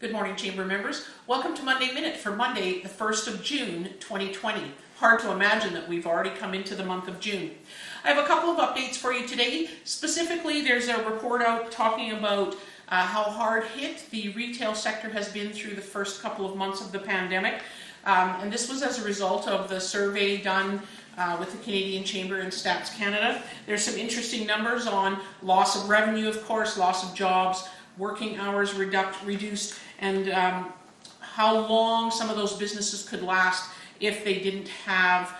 Good morning, Chamber members. Welcome to Monday Minute for Monday, the 1st of June, 2020. Hard to imagine that we've already come into the month of June. I have a couple of updates for you today. Specifically, there's a report out talking about how hard hit the retail sector has been through the first couple of months of the pandemic. And this was as a result of the survey done with the Canadian Chamber and Stats Canada. There's some interesting numbers on loss of revenue, of course, loss of jobs, working hours reduced, and how long some of those businesses could last if they didn't have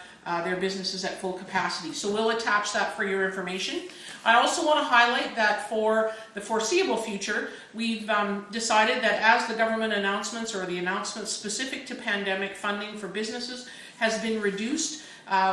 their businesses at full capacity. So we'll attach that for your information. I also want to highlight that for the foreseeable future, we've decided that as the government announcements or the announcements specific to pandemic funding for businesses has been reduced,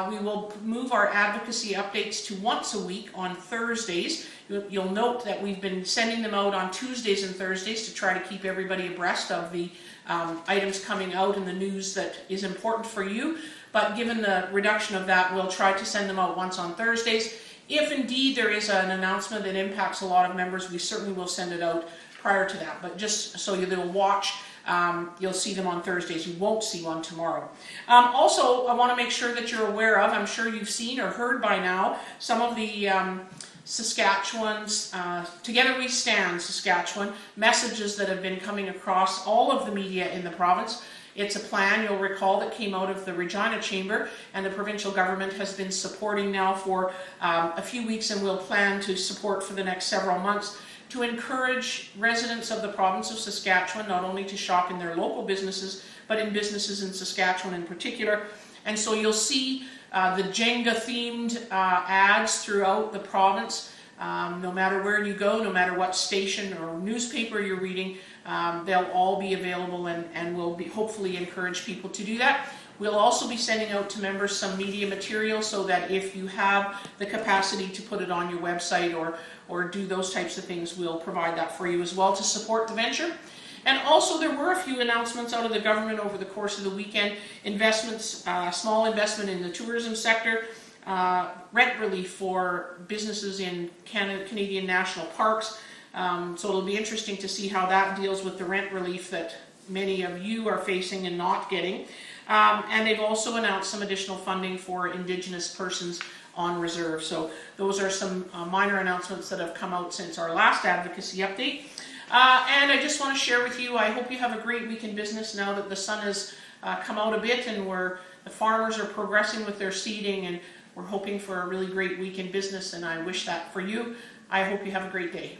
we will move our advocacy updates to once a week on Thursdays. You'll note that we've been sending them out on Tuesdays and Thursdays to try to keep everybody abreast of the items coming out and the news that is important for you. But given the reduction of that, we'll try to send them out once on Thursdays. If indeed there is an announcement that impacts a lot of members, we certainly will send it out prior to that. But just so you'll watch, you'll see them on Thursdays. You won't see one tomorrow. Also, I want to make sure that you're aware of, I'm sure you've seen or heard by now, some of the Saskatchewan's Together We Stand Saskatchewan messages that have been coming across all of the media in the province. It's a plan, you'll recall, that came out of the Regina Chamber, and the provincial government has been supporting now for a few weeks and will plan to support for the next several months to encourage residents of the province of Saskatchewan not only to shop in their local businesses, but in businesses in Saskatchewan in particular. And so you'll see the Jenga-themed ads throughout the province. No matter where you go, no matter what station or newspaper you're reading, they'll all be available and will be hopefully encourage people to do that. We'll also be sending out to members some media material so that if you have the capacity to put it on your website or do those types of things, we'll provide that for you as well to support the venture. And also there were a few announcements out of the government over the course of the weekend. Investments, small investment in the tourism sector, rent relief for businesses in Canadian national parks. So it'll be interesting to see how that deals with the rent relief that many of you are facing and not getting. And they've also announced some additional funding for Indigenous persons on reserve. So those are some minor announcements that have come out since our last advocacy update. And I just want to share with you, I hope you have a great week in business now that the sun has come out a bit and the farmers are progressing with their seeding, and we're hoping for a really great week in business, and I wish that for you. I hope you have a great day.